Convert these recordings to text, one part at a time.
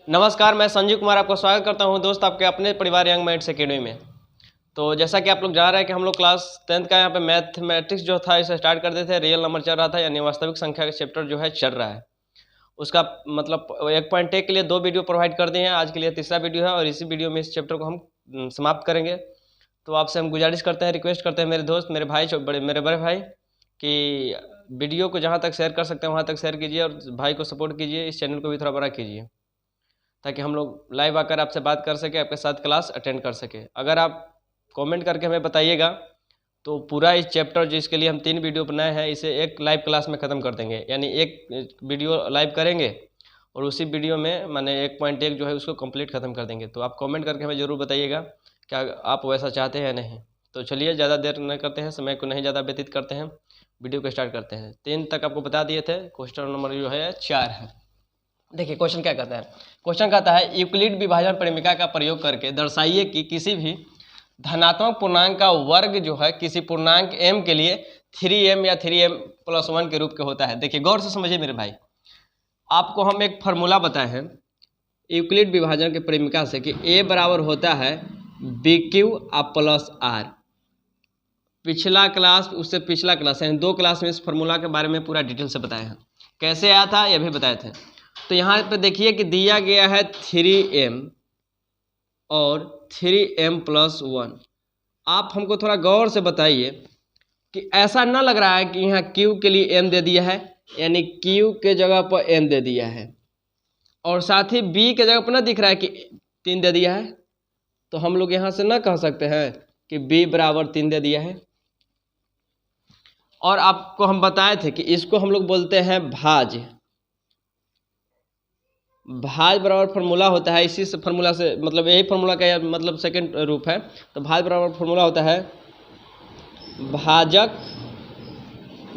नमस्कार, मैं संजीव कुमार आपका स्वागत करता हूं दोस्त आपके अपने परिवार यंग माइंड्स एकेडमी में। तो जैसा कि आप लोग जान रहे हैं कि हम लोग क्लास 10th का यहाँ पे मैथमेटिक्स जो था इसे स्टार्ट कर देते थे। रियल नंबर चल रहा था, यानी वास्तविक संख्या का चैप्टर जो है चल रहा है। उसका मतलब 1.1 के लिए 2 वीडियो प्रोवाइड कर दिए हैं। आज के लिए तीसरा वीडियो है और इसी वीडियो में इस चैप्टर को हम समाप्त करेंगे। तो आपसे हम गुजारिश करते हैं, रिक्वेस्ट करते हैं मेरे दोस्त, मेरे भाई, मेरे बड़े भाई कि वीडियो को जहाँ तक शेयर कर सकते हैं वहाँ तक शेयर कीजिए और भाई को सपोर्ट कीजिए। इस चैनल को भी थोड़ा बड़ा कीजिए ताकि हम लोग लाइव आकर आपसे बात कर सके, आपके साथ क्लास अटेंड कर सके। अगर आप कमेंट करके हमें बताइएगा तो पूरा इस चैप्टर जिसके लिए हम 3 वीडियो बनाए हैं इसे एक लाइव क्लास में ख़त्म कर देंगे। यानी एक वीडियो लाइव करेंगे और उसी वीडियो में माने 1.1 जो है उसको कंप्लीट ख़त्म कर देंगे। तो आप कमेंट करके हमें ज़रूर बताइएगा क्या आप वैसा चाहते हैं या नहीं। तो चलिए ज़्यादा देर न करते हैं, समय को नहीं ज़्यादा व्यतीत करते हैं, वीडियो को स्टार्ट करते हैं। 3 तक आपको बता दिए थे, क्वेश्चन नंबर जो है 4 है। देखिए क्वेश्चन क्या कहता है। क्वेश्चन कहता है यूक्लिड विभाजन परिमिका का प्रयोग करके दर्शाइए कि किसी भी धनात्मक पूर्णांक का वर्ग जो है किसी पूर्णांक m के लिए 3m या 3m+1 के रूप के होता है। देखिए गौर से समझिए मेरे भाई, आपको हम एक फार्मूला बताए हैं यूक्लिड विभाजन के परिमिका से कि a बराबर होता है BQ प्लस R। पिछला क्लास उससे पिछला क्लास यानी 2 क्लास में इस फार्मूला के बारे में पूरा डिटेल से बताया है। कैसे आया था यह भी बताए थे। तो यहाँ पे देखिए कि दिया गया है 3m और 3m+1। आप हमको थोड़ा गौर से बताइए कि ऐसा ना लग रहा है कि यहाँ q के लिए m दे दिया है, यानी q के जगह पर m दे दिया है और साथ ही b के जगह पर ना दिख रहा है कि 3 दे दिया है। तो हम लोग यहाँ से ना कह सकते हैं कि b बराबर 3 दे दिया है। और आपको हम बताए थे कि इसको हम लोग बोलते हैं भाज। भाज बराबर फार्मूला होता है, इसी से फार्मूला से मतलब यही फार्मूला का मतलब सेकंड रूप है। तो भाज बराबर फार्मूला होता है भाजक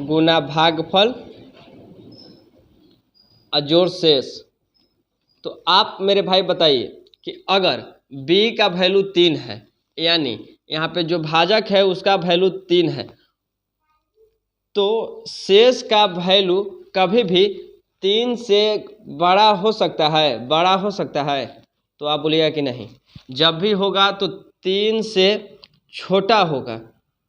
गुना भागफल अजोड़ शेष। तो आप मेरे भाई बताइए कि अगर b का वैल्यू 3 है, यानी यहाँ पे जो भाजक है उसका वैल्यू 3 है, तो शेष का वैल्यू कभी भी 3 से बड़ा हो सकता है, तो आप बोलिएगा कि नहीं। जब भी होगा तो 3 से छोटा होगा।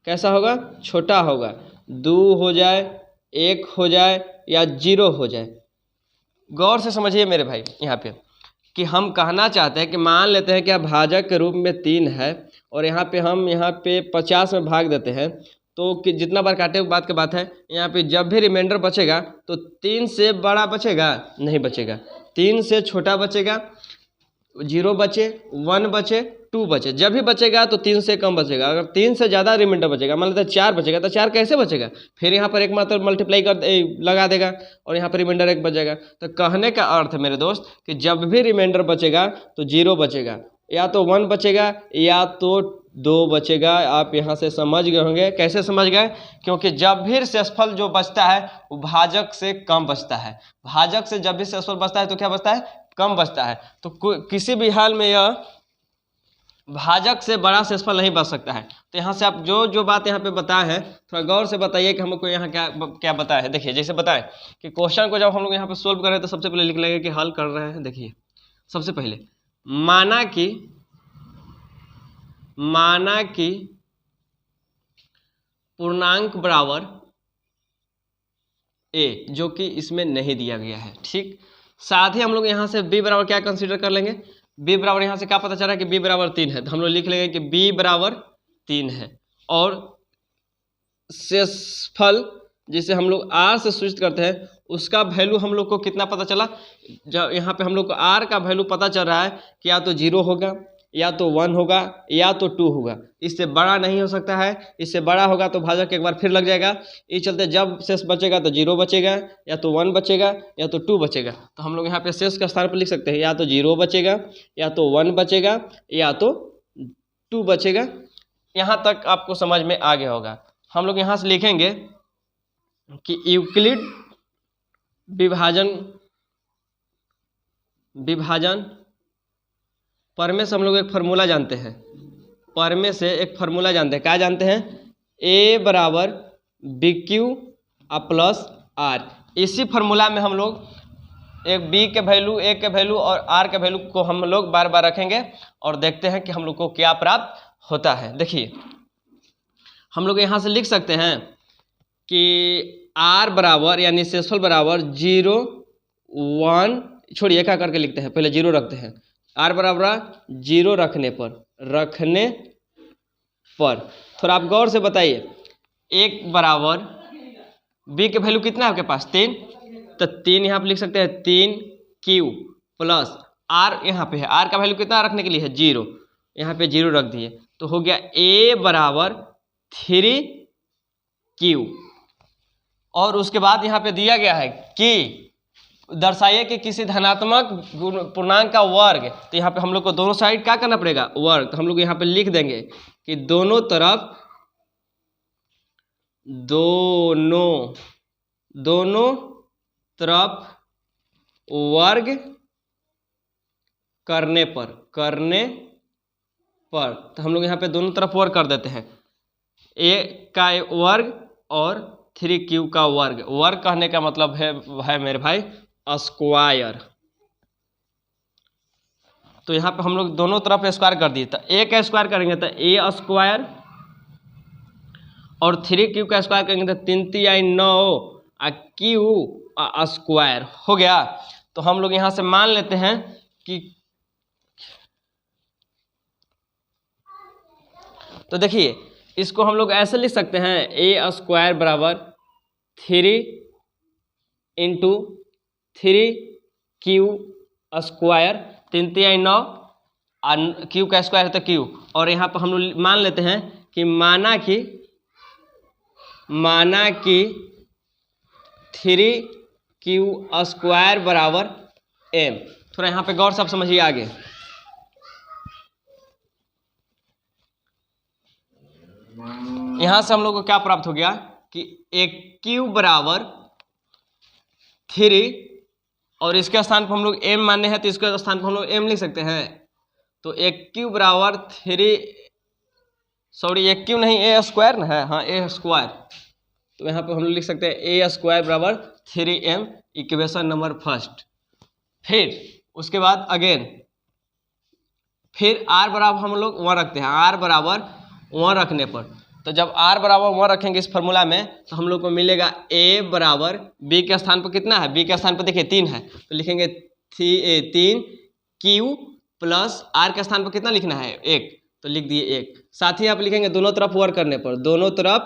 कैसा होगा? छोटा होगा। 2 हो जाए, 1 हो जाए या 0 हो जाए। गौर से समझिए मेरे भाई यहाँ पे कि हम कहना चाहते हैं कि मान लेते हैं कि भाजक के रूप में 3 है और यहाँ पे हम 50 में भाग देते हैं, तो कि जितना बार काटे बात की बात है। यहाँ पे जब भी रिमाइंडर बचेगा तो 3 से बड़ा बचेगा? नहीं बचेगा। 3 से छोटा बचेगा, 0 बचे, 1 बचे, 2 बचे। जब भी बचेगा तो 3 से कम बचेगा। अगर 3 से ज़्यादा रिमाइंडर बचेगा, मान लेते हैं 4 बचेगा, तो 4 कैसे बचेगा? फिर यहाँ पर एक मात्र मल्टीप्लाई कर लगा देगा और यहाँ पर रिमाइंडर 1 बचेगा। तो कहने का अर्थ है मेरे दोस्त कि जब भी रिमाइंडर बचेगा तो 0 बचेगा, या तो 1 बचेगा या तो 2 बचेगा। आप यहाँ से समझ गए होंगे। कैसे समझ गए? क्योंकि जब भी शेषफल जो बचता है वो भाजक से कम बचता है। भाजक से जब भी शेषफल बचता है तो क्या बचता है? कम बचता है। तो किसी भी हाल में यह भाजक से बड़ा शेषफल नहीं बच सकता है। तो यहाँ से आप जो बात यहाँ पे बताए हैं थोड़ा गौर से बताइए कि हमको यहाँ क्या बताया है। देखिए जैसे बताएं कि क्वेश्चन को जब हम लोग यहाँ पे सोल्व कर रहे हैं तो सबसे पहले लिख लेंगे कि हल कर रहे हैं। देखिए सबसे पहले माना कि पूर्णांक बराबर a, जो कि इसमें नहीं दिया गया है। ठीक, साथ ही हम लोग यहाँ से b बराबर क्या कंसीडर कर लेंगे? b बराबर यहाँ से क्या पता चल रहा है कि b बराबर 3 है, तो हम लोग लिख लेंगे कि b बराबर 3 है। और शेषफल जिसे हम लोग r से सूचित करते हैं उसका वैल्यू हम लोग को कितना पता चला? जब यहाँ पे हम लोग को r का वैल्यू पता चल रहा है कि या तो 0 होगा, या तो 1 होगा, या तो 2 होगा। इससे बड़ा नहीं हो सकता है। इससे बड़ा होगा तो भाजक एक बार फिर लग जाएगा। इस चलते जब शेष बचेगा तो 0 बचेगा, या तो 1 बचेगा, या तो 2 बचेगा। तो हम लोग यहाँ पे शेष का स्थान पर लिख सकते हैं या तो 0 बचेगा, या तो 1 बचेगा, या तो 2 बचेगा। यहाँ तक आपको समझ में आ गया होगा। हम लोग यहाँ से लिखेंगे कि यूक्लिड विभाजन परमे से हम लोग एक फार्मूला जानते हैं। क्या जानते हैं? a बराबर BQ प्लस R। इसी फार्मूला में हम लोग एक बी के वैल्यू, ए के वैल्यू और आर के वैल्यू को हम लोग बार बार रखेंगे और देखते हैं कि हम लोग को क्या प्राप्त होता है। देखिए हम लोग यहाँ से लिख सकते हैं कि आर बराबर यानी शेषफल बराबर 0 1, छोड़िए क्या करके लिखते हैं, पहले 0 रखते हैं। आर बराबर 0 रखने पर थोड़ा आप गौर से बताइए, एक बराबर बी के वैल्यू कितना है आपके पास 3, तो 3 यहाँ पे लिख सकते हैं 3 क्यू प्लस आर यहाँ पे है, आर का वैल्यू कितना रखने के लिए है 0, यहाँ पे 0 रख दिए तो हो गया ए बराबर 3 क्यू। और उसके बाद यहाँ पे दिया गया है कि दर्शाइए कि किसी धनात्मक पूर्णांक का वर्ग, तो यहाँ पे हम लोग को दोनों साइड क्या करना पड़ेगा वर्ग, तो हम लोग यहाँ पे लिख देंगे कि दोनों तरफ वर्ग करने पर तो हम लोग यहाँ पे दोनों तरफ वर्ग कर देते हैं, ए का वर्ग और 3q का वर्ग। वर्ग कहने का मतलब है मेरे भाई स्क्वायर। तो यहाँ पे हम लोग दोनों तरफ स्क्वायर कर दिए, तो ए का स्क्वायर करेंगे तो ए स्क्वायर और 3q का स्क्वायर करेंगे तो 3 3 9 क्यू स्क्वायर हो गया। तो हम लोग यहाँ से मान लेते हैं कि, तो देखिए इसको हम लोग ऐसे लिख सकते हैं ए स्क्वायर बराबर 3 इंटू 3q स्क्वायर, 3 3 9 क्यू का स्क्वायर है तो क्यू, और यहाँ पर हम लोग मान लेते हैं कि माना कि 3q स्क्वायर बराबर m। थोड़ा यहाँ पे गौर से आप समझिए आगे। यहाँ से हम लोग को क्या प्राप्त हो गया कि एक क्यू बराबर 3 और इसके स्थान पर हम लोग m माने हैं तो इसके स्थान पर हम लोग m लिख सकते हैं। तो एक क्यू बराबर 3, सॉरी एक क्यू नहीं ए स्क्वायर ना है, हाँ ए स्क्वायर, तो यहाँ पर हम लोग लिख सकते हैं ए स्क्वायर बराबर 3m, इक्वेशन नंबर फर्स्ट। फिर उसके बाद अगेन फिर आर बराबर हम लोग 1 रखते हैं, आर बराबर 1 रखने पर, तो जब आर बराबर 1 रखेंगे इस फॉर्मूला में तो हम लोग को मिलेगा ए बराबर बी के स्थान पर कितना है, बी के स्थान पर देखिए 3 है तो लिखेंगे 3 क्यू प्लस आर के स्थान पर कितना लिखना है 1, तो लिख दिए 1। साथ ही आप लिखेंगे दोनों तरफ वर्ग करने पर, दोनों तरफ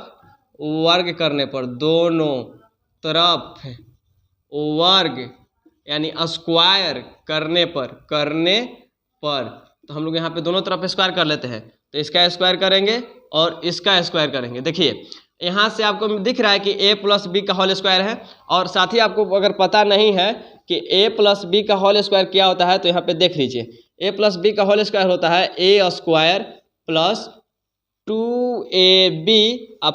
वर्ग यानी स्क्वायर करने पर तो हम लोग यहाँ पे दोनों तरफ स्क्वायर कर लेते हैं, तो इसका स्क्वायर करेंगे और इसका स्क्वायर करेंगे। देखिए यहाँ से आपको दिख रहा है कि a प्लस बी का होल स्क्वायर है, और साथ ही आपको अगर पता नहीं है कि a प्लस बी का होल स्क्वायर क्या होता है तो यहाँ पे देख लीजिए, a प्लस बी का होल स्क्वायर होता है a square plus 2ab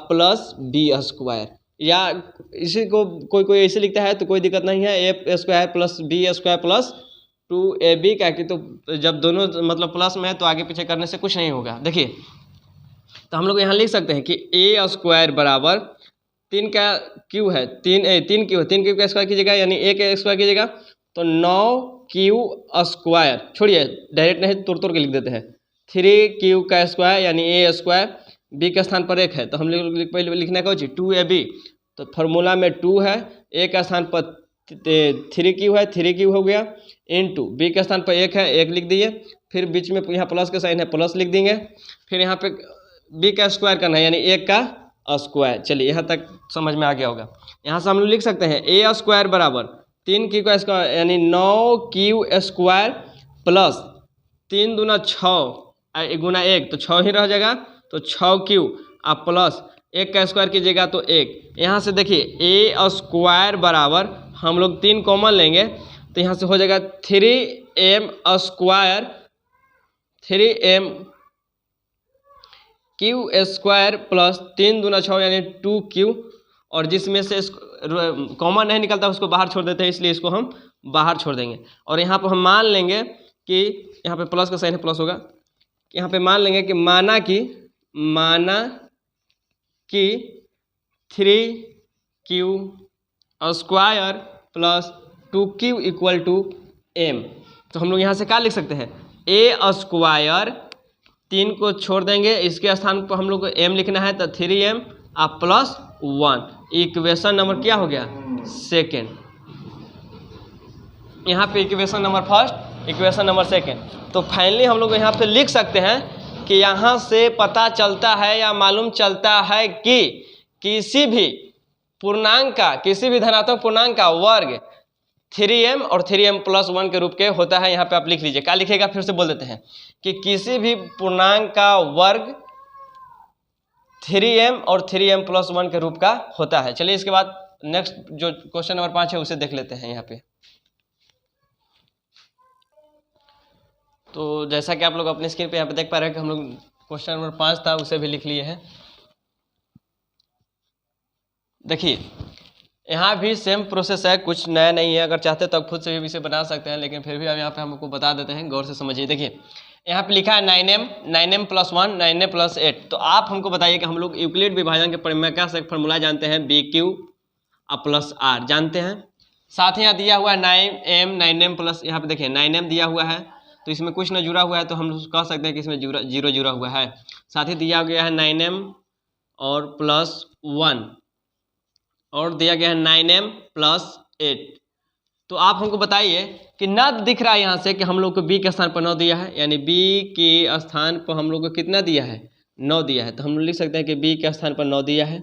plus B square, या इसी को कोई ऐसे लिखता है तो कोई दिक्कत नहीं है, A square plus B square plus 2ab का, कि तो जब दोनों मतलब प्लस में है तो आगे पीछे करने से कुछ नहीं होगा। देखिए तो हम लोग यहाँ लिख सकते हैं कि ए स्क्वायर बराबर 3 का क्यू है, 3 क्यू का स्क्वायर कीजिएगा यानी ए के स्क्वायर कीजिएगा तो 9q स्क्वायर, छोड़िए डायरेक्ट नहीं तोड़ के लिख देते हैं, 3q का स्क्वायर यानी ए स्क्वायर, बी के स्थान पर 1 है तो हम लोग पहले लिखना क्या चाहिए 2ab, तो फॉर्मूला में 2 है, ए का स्थान पर 3q है 3q हो गया, इंटू बी के स्थान पर 1 है 1 लिख दिए, फिर बीच में यहाँ प्लस का साइन है प्लस लिख देंगे, फिर यहाँ पे बी का स्क्वायर करना है यानी 1 का स्क्वायर। चलिए यहाँ तक समझ में आ गया होगा। यहाँ से हम लोग लिख सकते हैं ए स्क्वायर बराबर 3q का स्क्वायर यानी 9q स्क्वायर प्लस 3 दूना 6 गुना 1 तो 6 ही रह जाएगा, तो 6q आप प्लस 1 का स्क्वायर कीजिएगा तो 1। यहाँ से देखिए ए स्क्वायर बराबर हम लोग 3 कॉमन लेंगे तो यहाँ से हो जाएगा 3m square 3m Q square plus 3 दूना 6 यानी 2q, और जिसमें से कॉमन नहीं निकलता उसको बाहर छोड़ देते हैं, इसलिए इसको हम बाहर छोड़ देंगे। और यहाँ पर हम मान लेंगे कि यहाँ पे प्लस का साइन है प्लस होगा, यहाँ पे मान लेंगे कि माना कि 3q square plus 2q equal to m। तो हम लोग यहाँ से क्या लिख सकते हैं, a स्क्वायर, 3 को छोड़ देंगे, इसके स्थान पर हम लोग को m लिखना है, तो 3m प्लस 1। इक्वेशन नंबर क्या हो गया, सेकेंड। यहाँ पे equation number first, equation number second. तो फाइनली हम लोग यहाँ पे लिख सकते हैं कि यहाँ से पता चलता है या मालूम चलता है कि किसी भी पूर्णांक का, किसी भी धनात्मक पूर्णांक का वर्ग 3m और 3m प्लस 1 के रूप के होता है। यहाँ पे आप लिख लीजिए, क्या लिखेगा, फिर से बोल देते हैं कि किसी भी पूर्णांक का वर्ग 3m और 3m प्लस 1 के रूप का होता है। चलिए इसके बाद नेक्स्ट जो क्वेश्चन नंबर 5 है उसे देख लेते हैं यहाँ पे। तो जैसा कि आप लोग अपने स्क्रीन पे यहाँ पे देख पा रहे हैं कि हम लोग क्वेश्चन नंबर 5 था उसे भी लिख लिए हैं। देखिए यहाँ भी सेम प्रोसेस है, कुछ नया नहीं है। अगर चाहते तो आप खुद से भी इसे बना सकते हैं, लेकिन फिर भी अब यहाँ पे हमको बता देते हैं, गौर से समझिए। देखिए यहाँ पे लिखा है 9m प्लस 1, 9m प्लस 8। तो आप हमको बताइए कि हम लोग यूक्लिड विभाजन के परिमेय से फॉर्मूला जानते हैं, BQ प्लस R जानते हैं। साथ ही यहाँ दिया हुआ है 9m प्लस, यहाँ पे देखिए 9m दिया हुआ है, तो इसमें कुछ न जुड़ा हुआ है, तो हम कह सकते हैं कि इसमें जीरो जुड़ा हुआ है। साथ ही दिया गया है 9m और प्लस 1, और दिया गया है 9m प्लस 8। तो आप हमको बताइए कि न दिख रहा है यहाँ से कि हम लोग को b के स्थान पर 9 दिया है, यानी b के स्थान पर हम लोग को कितना दिया है, 9 दिया है। तो हम लोग लिख सकते हैं कि b के स्थान पर 9 दिया है।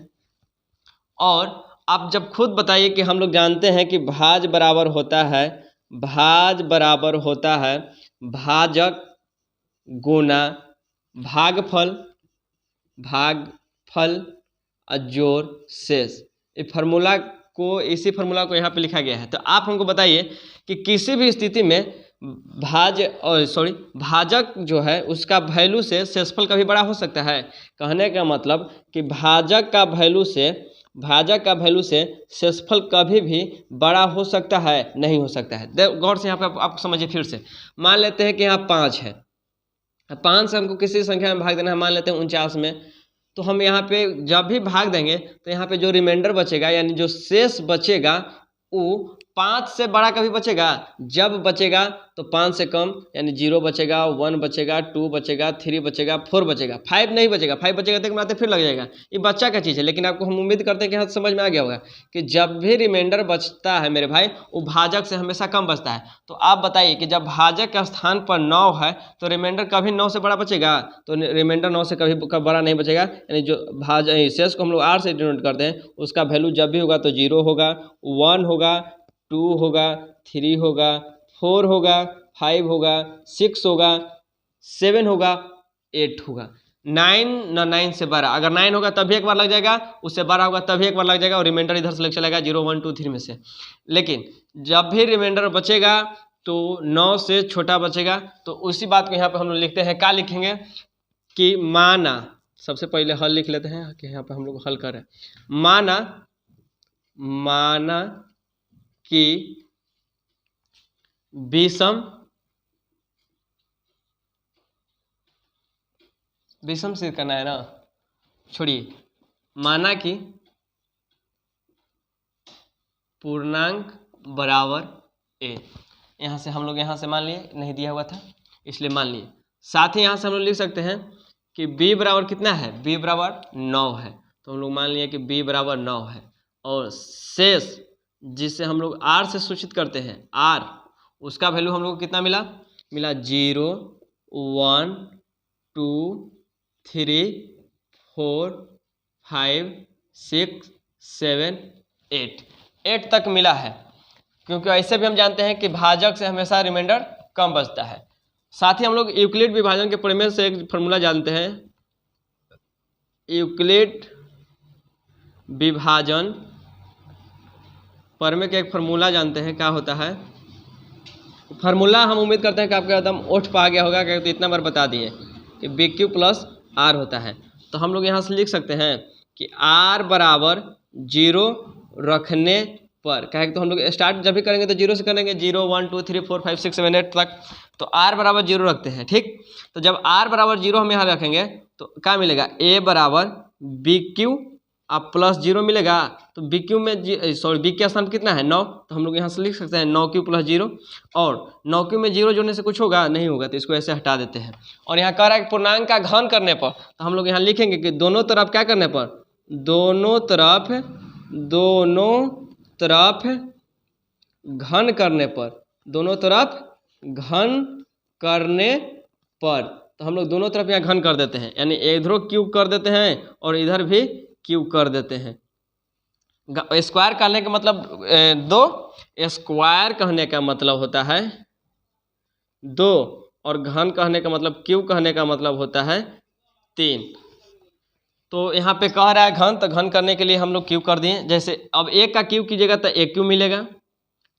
और आप जब खुद बताइए कि हम लोग जानते हैं कि भाज बराबर होता है, भाज बराबर होता है भाजक गुना भागफल, भागफल जोड़ शेष। इस फार्मूला को, इसी फार्मूला को यहाँ पे लिखा गया है। तो आप हमको बताइए कि किसी भी स्थिति में भाजक जो है उसका वैल्यू से शेषफल कभी बड़ा हो सकता है। कहने का मतलब कि भाजक का वैल्यू से शेषफल कभी भी बड़ा हो सकता है, नहीं हो सकता है। गौर से यहाँ पे आप समझिए फिर से। मान लेते हैं कि यहाँ 5 है, 5 से हमको किसी संख्या में भाग देना है, मान लेते हैं 49 में। तो हम यहाँ पे जब भी भाग देंगे तो यहाँ पे जो रिमाइंडर बचेगा, यानी जो शेष बचेगा, वो 5 से बड़ा कभी बचेगा, जब बचेगा तो 5 से कम, यानी 0 बचेगा, 1 बचेगा, 2 बचेगा, 3 बचेगा, 4 बचेगा, 5 नहीं बचेगा। 5 बचेगा तो बनाते फिर लग जाएगा, ये बच्चा का चीज़ है। लेकिन आपको हम उम्मीद करते हैं कि हाँ समझ में आ गया होगा कि जब भी रिमाइंडर बचता है मेरे भाई, वो भाजक से हमेशा कम बचता है। तो आप बताइए कि जब भाजक के स्थान पर 9 है तो रिमाइंडर कभी 9 से बड़ा बचेगा? तो रिमाइंडर 9 से कभी बड़ा नहीं बचेगा। यानी जो शेष को हम लोग R से डिनोट करते हैं, उसका वैल्यू जब भी होगा तो 0 होगा, 1 होगा, 2 होगा, 3 होगा, 4 होगा, 5 होगा, 6 होगा, 7 होगा, 8 होगा। 9 से 12, अगर 9 होगा तब भी एक बार लग जाएगा, उससे 12 होगा तब भी एक बार लग जाएगा, और रिमाइंडर इधर से लग चलेगा 0, 1, 2, 3 में से। लेकिन जब भी रिमाइंडर बचेगा तो 9 से छोटा बचेगा। तो उसी बात को यहाँ पे हम लोग लिखते हैं, क्या लिखेंगे कि माना, सबसे पहले हल लिख लेते हैं कि यहाँ पे हम लोग हल कर रहे हैं। माना कि विषम सिद्ध करना है ना, छोड़िए, माना कि पूर्णांक बराबर a। यहाँ से हम लोग यहाँ से मान लिए, नहीं दिया हुआ था इसलिए मान लिए। साथ ही यहाँ से हम लोग लिख सकते हैं कि b बराबर कितना है, b बराबर 9 है। तो हम लोग मान लिए कि b बराबर 9 है, और शेष जिसे हम लोग r से सूचित करते हैं, r, उसका वैल्यू हम लोग को कितना मिला 0, 1, 2, 3, 4, 5, 6, 7, 8 तक मिला है। क्योंकि ऐसे भी हम जानते हैं कि भाजक से हमेशा रिमाइंडर कम बचता है। साथ ही हम लोग यूक्लिड विभाजन के प्रमेय से एक फॉर्मूला जानते हैं, यूक्लिड विभाजन प्रमेय का एक फार्मूला जानते हैं, क्या होता है फार्मूला। हम उम्मीद करते हैं कि आपके एकदम ओठ पा गया होगा, क्योंकि तो इतना बार बता दिए कि BQ प्लस R होता है। तो हम लोग यहाँ से लिख सकते हैं कि R बराबर 0 रखने पर, कहें तो हम लोग स्टार्ट जब भी करेंगे तो 0 से करेंगे, 0, 1, 2, 3, 4, 5, 6, 7, 8 तक। तो R बराबर 0 रखते हैं, ठीक। तो जब R बराबर 0 हम यहाँ रखेंगे तो क्या मिलेगा, A बराबर BQ आप प्लस 0 मिलेगा तो बी क्यू में बी का स्थान कितना है 9, तो हम लोग यहाँ से लिख सकते हैं 9 क्यू प्लस 0, और 9 क्यू में 0 जोड़ने से कुछ होगा नहीं होगा, तो इसको ऐसे हटा देते हैं। और यहाँ कह रहा है पूर्णांक का घन करने पर, तो हम लोग यहाँ लिखेंगे कि दोनों तरफ क्या करने पर, दोनों तरफ घन करने पर, दोनों तरफ घन करने पर, तो हम लोग दोनों तरफ यहाँ घन कर देते हैं, यानी इधरों क्यूब कर देते हैं और इधर भी क्यूब कर देते हैं। स्क्वायर करने का मतलब स्क्वायर कहने का मतलब होता है 2, और घन कहने का मतलब क्यूब कहने का मतलब होता है 3। तो यहाँ पे कह रहा है घन, तो घन करने के लिए हम लोग क्यूब कर दिए। जैसे अब 1 का क्यूब कीजिएगा तो 1 क्यूब मिलेगा,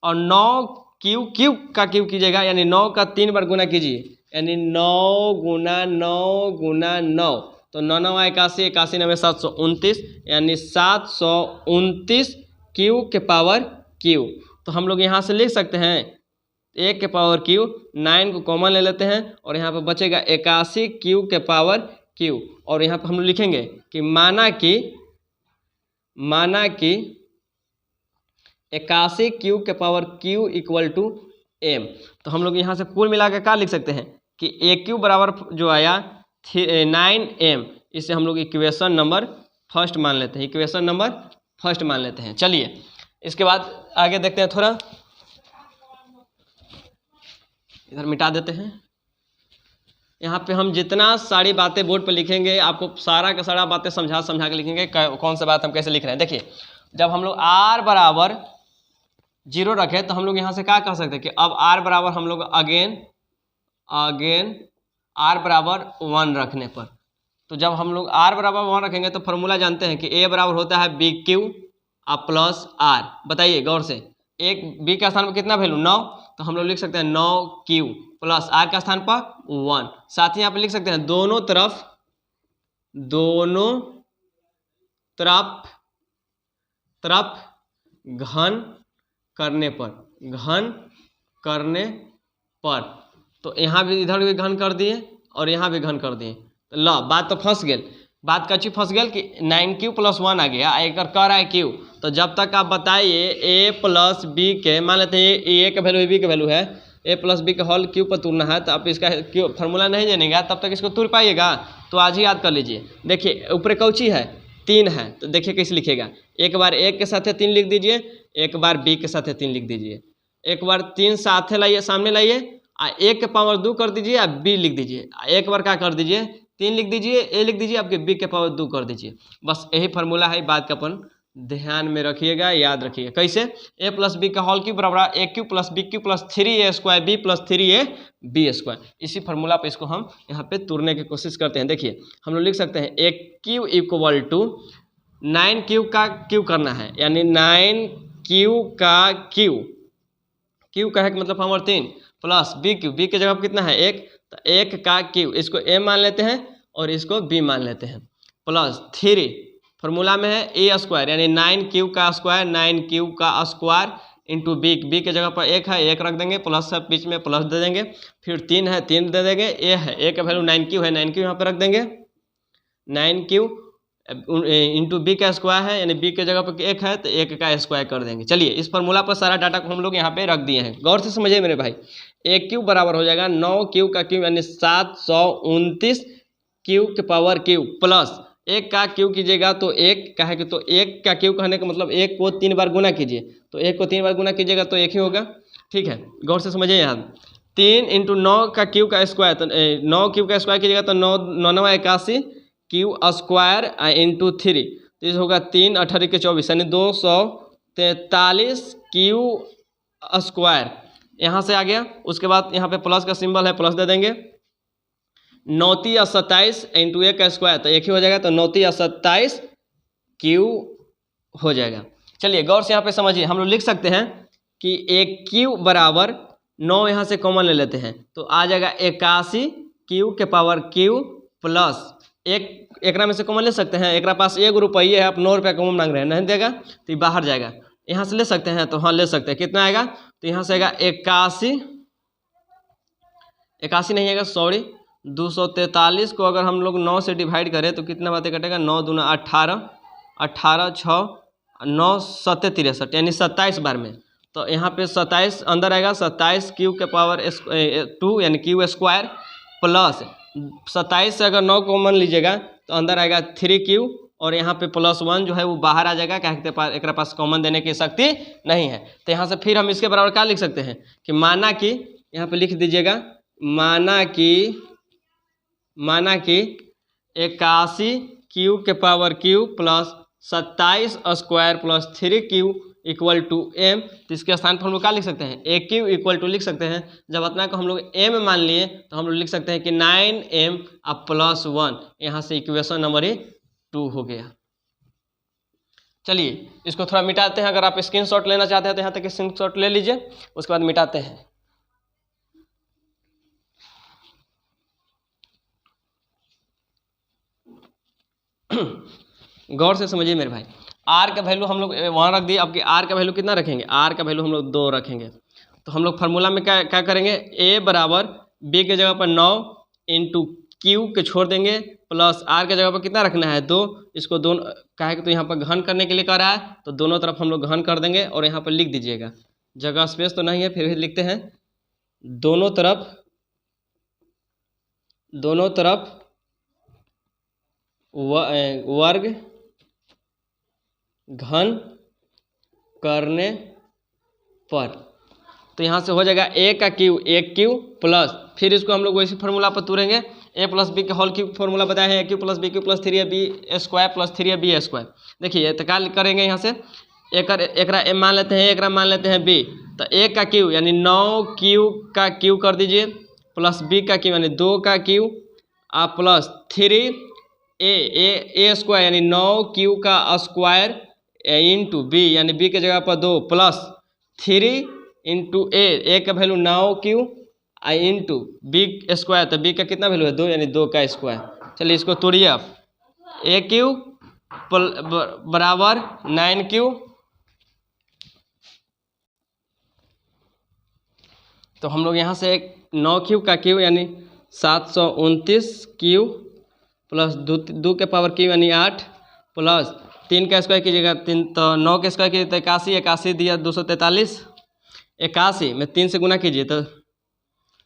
और 9 क्यूब का क्यूब कीजिएगा यानी 9 का 3 बार गुना कीजिए, यानी 9 गुना 9 गुना 9, तो 9 9 81, 81 9 729, यानी 729 क्यू के पावर क्यू। तो हम लोग यहाँ से लिख सकते हैं 1 के पावर क्यू, 9 को कॉमन ले लेते हैं और यहाँ पर बचेगा 81 क्यू के पावर क्यू। और यहाँ पर हम लोग लिखेंगे कि माना कि 81 क्यू के power Q equal to M. तो हम लोग यहाँ से कुल मिला के क्या लिख सकते हैं कि ए क्यू बराबर जो आया 9m, इसे हम लोग इक्वेशन नंबर फर्स्ट मान लेते हैं, इक्वेशन नंबर फर्स्ट मान लेते हैं। चलिए इसके बाद आगे देखते हैं, थोड़ा इधर मिटा देते हैं। यहाँ पे हम जितना सारी बातें बोर्ड पे लिखेंगे आपको सारा का सारा बातें समझा के लिखेंगे, कौन सा बात हम कैसे लिख रहे हैं। देखिए जब हम लोग r बराबर 0 रखे तो हम लोग यहाँ से क्या कह सकते हैं कि अब r बराबर हम लोग अगेन r बराबर 1 रखने पर, तो जब हम लोग r बराबर 1 रखेंगे तो फॉर्मूला जानते हैं कि a बराबर होता है बी क्यू प्लस r। बताइए गौर से, एक b का स्थान पर कितना वैल्यू 9, तो हम लोग लिख सकते हैं 9 क्यू प्लस r का स्थान पर 1। साथ ही यहाँ पे लिख सकते हैं दोनों तरफ घन करने पर, तो यहाँ भी इधर भी घन कर दिए और यहाँ भी घन कर दिए। तो लो बात तो फंस गई, बात कच्ची फंस गई कि 9 प्लस 1 आ गया, एक कर रहा है क्यू। तो जब तक आप बताइए a प्लस बी के, मान लेते हैं ए का वैल्यू बी का वैल्यू है, a प्लस बी का होल क्यू पर तुरना है, तो आप इसका क्यू फार्मूला नहीं जानेगा तब तक इसको तुर पाइएगा। तो आज ही याद कर लीजिए। देखिए ऊपर कौची है 3 है, तो देखिए कैसे लिखेगा, एक बार 1 के साथ 3 लिख दीजिए, एक बार b के साथ 3 लिख दीजिए, एक बार 3 साथ लाइए सामने लाइए, 1 के पावर 2 कर दीजिए, आप b लिख दीजिए, एक बार क्या कर दीजिए 3 लिख दीजिए, a लिख दीजिए, आपके b के पावर 2 कर दीजिए। बस यही फार्मूला है, बात का अपन ध्यान में रखिएगा, याद रखिएगा। कैसे, a प्लस बी का होल क्यूब बराबर a cube plus B cube plus 3a square b plus 3a b square. इसी फार्मूला पे इसको हम यहाँ पे तोड़ने की कोशिश करते हैं। देखिए हम लोग लिख सकते हैं a Q equal to 9 cube का क्यूब करना है, यानी 9 क्यूब का क्यूब का है मतलब power 3 plus B cube, B के जगह पर कितना है 1, तो 1 का क्यूब, इसको a मान लेते हैं और इसको b मान लेते हैं, प्लस 3 फार्मूला में है a स्क्वायर, यानी 9 क्यूब का स्क्वायर, 9 क्यूब का स्क्वायर इंटू बी के जगह पर 1 है 1 रख देंगे, प्लस है बीच में प्लस दे देंगे, फिर 3 है 3 दे देंगे, a है a का वैल्यू 9 क्यूब है, 9 क्यूब यहाँ पर रख देंगे, 9 क्यूब इंटू बी का स्क्वायर है, यानी बी के जगह पर 1 है तो 1 का स्क्वायर कर देंगे। चलिए इस फार्मूला पर सारा डाटा को हम लोग यहाँ पे रख दिए हैं, गौर से समझिए मेरे भाई। a क्यूब बराबर हो जाएगा 9 क्यूब का क्यूब यानी 729 क्यूब के पावर क्यूब प्लस 1 का क्यूब कीजिएगा तो 1 का है कि, तो 1 का क्यूब कहने का मतलब 1 को 3 बार गुना कीजिए, तो 1 को 3 बार गुना कीजिएगा तो 1 ही होगा। ठीक है, गौर से समझिए। यहाँ 3 इंटू 9 का क्यूब का स्क्वायर, तो 9 क्यूब का स्क्वायर कीजिएगा तो 9 81 क्यूब स्क्वायर इंटू 3, तो ये होगा 3 18 के 24 यानी 243 क्यूब स्क्वायर, यहाँ से आ गया। उसके बाद यहाँ पे प्लस का सिंबल है, प्लस दे देंगे, 9 × 27 इंटू 1 का स्क्वायर, तो 1 ही हो जाएगा, तो 9 × 27 क्यूब हो जाएगा। चलिए गौर से यहाँ पे समझिए, हम लोग लिख सकते हैं कि 1 क्यूब बराबर 9 यहाँ से कॉमन ले लेते हैं तो आ जाएगा 81 क्यूब के पावर क्यूब प्लस 1 एकरा में से कॉमन ले सकते हैं, एक पास 1 रुपये है, आप 9 रुपये कॉमन मांग रहे हैं, नहीं देगा तो ये बाहर जाएगा। यहाँ से ले सकते हैं, तो हाँ ले सकते हैं, कितना आएगा, तो यहाँ से आएगा 81 नहीं आएगा सॉरी 243 को अगर हम लोग 9 से डिवाइड करें तो कितना बातें कटेगा, 9 दूना 18 18 6 9 7 63 यानी 27 बार में। तो यहाँ पे 27 अंदर आएगा, 27 क्यू के पावर 2 यानी क्यू स्क्वायर प्लस 27 से अगर 9 कॉमन लीजिएगा तो अंदर आएगा 3Q और यहाँ पे +1 जो है वो बाहर आ जाएगा, क्या कहते हैं एक पास कॉमन देने की शक्ति नहीं है। तो यहाँ से फिर हम इसके बराबर क्या लिख सकते हैं कि माना कि यहाँ पे लिख दीजिएगा माना कि 81 क्यू के power Q plus 27 square plus 3Q equal to M। तो इसके स्थान पर हम लोग क्या लिख सकते हैं AQ इक्वल टू लिख सकते हैं। जब अपना को हम लोग M मान लिए तो हम लोग लिख सकते हैं कि 9M अब +1, यहाँ से इक्वेशन नंबर 2 हो गया। चलिए इसको थोड़ा मिटाते हैं। अगर आप स्क्रीनशॉट लेना चाहते हैं तो यहाँ तक स्क्रीनशॉट ले लीजिए, उसके बाद मिटाते हैं। गौर से समझिए मेरे भाई, आर का वैल्यू हम लोग वहाँ रख दिए। अब कि आर का वैल्यू कितना रखेंगे, आर का वैल्यू हम लोग 2 रखेंगे। तो हम लोग फार्मूला में क्या करेंगे, ए बराबर बी के जगह पर 9 इंटू क्यू के छोड़ देंगे प्लस आर के जगह पर कितना रखना है 2। इसको दोनों क्या है तो यहाँ पर घन करने के लिए कह रहा है, तो दोनों तरफ हम लोग घन कर देंगे और यहाँ पर लिख दीजिएगा। जगह स्पेस तो नहीं है फिर भी लिखते हैं, दोनों तरफ वर्ग घन करने पर। तो यहाँ से हो जाएगा ए का क्यू 1Q प्लस, फिर इसको हम लोग वैसे फार्मूला पर तुरेंगे, a प्लस बी के होल क्यूब फार्मूला बताया है, AQ plus BQ plus 3AB square plus 3AB square. देखिए तो क्या करेंगे यहाँ से एकरा ए मान लेते हैं, एकरा मान लेते हैं बी। तो ए का क्यू यानी 9Q का क्यू कर दीजिए प्लस बी का क्यू यानी 2 का क्यू आप प्लस 3A स्क्वायर यानी 9Q का स्क्वायर इंटू बी यानी बी के जगह पर 2 प्लस 3 इंटू ए का value 9Q into B square, तो बी का कितना वैल्यू है 2 यानी 2 का स्क्वायर। चलिए इसको तोड़िए आप, AQ बराबर 9Q। तो हम लोग यहाँ से 9Q का क्यू यानी 729Q प्लस 2 के पावर क्यू यानी 8 प्लस 3 का स्क्वायर कीजिएगा 3, तो 9 के स्क्वायर कीजिए तो 81 दिया 243, 81 में 3 से गुना कीजिए तो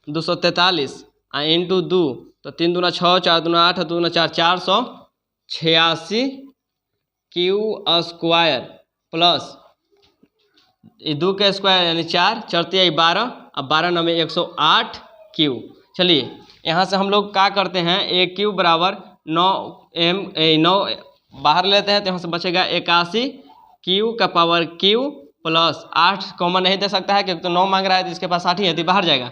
243 इंटू 2, तो 3 दूना 6 4 दूना 8 2 दूना 4 486 क्यू स्क्वायर प्लस 2 के स्क्वायर यानी 4 4 12, अब 12 9 में 108 क्यू। चलिए यहाँ से हम लोग क्या करते हैं, AQ बराबर 9 बाहर लेते हैं तो यहाँ से बचेगा 81 क्यू का पावर क्यू प्लस 8 कॉमन नहीं दे सकता है क्योंकि तो 9 मांग रहा है तो इसके पास 8 ही है तो बाहर जाएगा,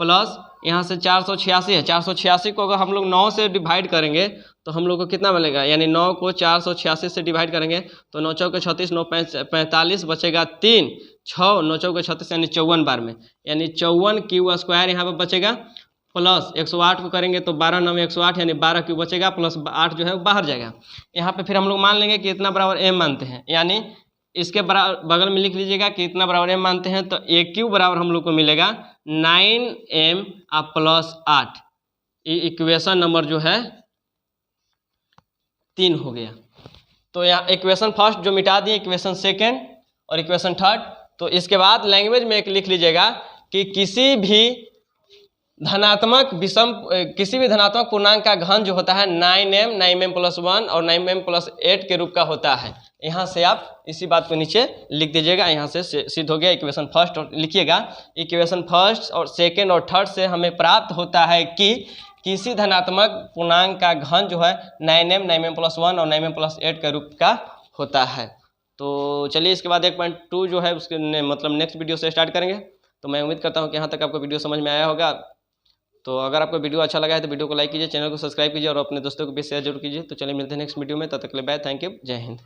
प्लस यहाँ से 486 है, 486 को अगर हम लोग 9 से डिवाइड करेंगे तो हम लोग को कितना मिलेगा, यानी 9 को 486 से डिवाइड करेंगे तो 9 चौके 36 9 45 बचेगा 3 6 9 चौके 36 यानी 54 बार में, यानी 54 क्यू स्क्वायर यहाँ पर बचेगा प्लस 108 को करेंगे तो 12 9 में 108 यानी 12 क्यू बचेगा प्लस 8 जो है वो बाहर जाएगा। यहाँ पे फिर हम लोग मान लेंगे कि इतना बराबर m मानते हैं, यानी इसके बगल में लिख लीजिएगा कि इतना बराबर m मानते हैं, तो AQ बराबर हम लोग को मिलेगा 9m प्लस 8। इक्वेशन नंबर जो है 3 हो गया। तो यहाँ इक्वेशन फर्स्ट जो मिटा दिए, इक्वेशन सेकेंड और इक्वेशन थर्ड। तो इसके बाद लैंग्वेज में एक लिख लीजिएगा कि किसी भी धनात्मक पूर्णांक का घन जो होता है 9m प्लस 1 और 9m प्लस 8 के रूप का होता है। यहाँ से आप इसी बात को नीचे लिख दीजिएगा, यहाँ से सिद्ध हो गया इक्वेशन फर्स्ट। और लिखिएगा इक्वेशन फर्स्ट और सेकेंड और थर्ड से हमें प्राप्त होता है कि किसी धनात्मक पूर्णांक का घन जो है 9m प्लस 1 और 9m प्लस 8 के रूप का होता है। तो चलिए इसके बाद 1.2 जो है उसके मतलब नेक्स्ट वीडियो से स्टार्ट करेंगे। तो मैं उम्मीद करता हूँ कि यहाँ तक आपको वीडियो समझ में आया होगा। तो अगर आपको वीडियो अच्छा लगा है तो वीडियो को लाइक कीजिए, चैनल को सब्सक्राइब कीजिए और अपने दोस्तों को भी शेयर जरूर कीजिए। तो चलिए मिलते हैं नेक्स्ट वीडियो में, तब तक के लिए बाय, थैंक यू, जय हिंद।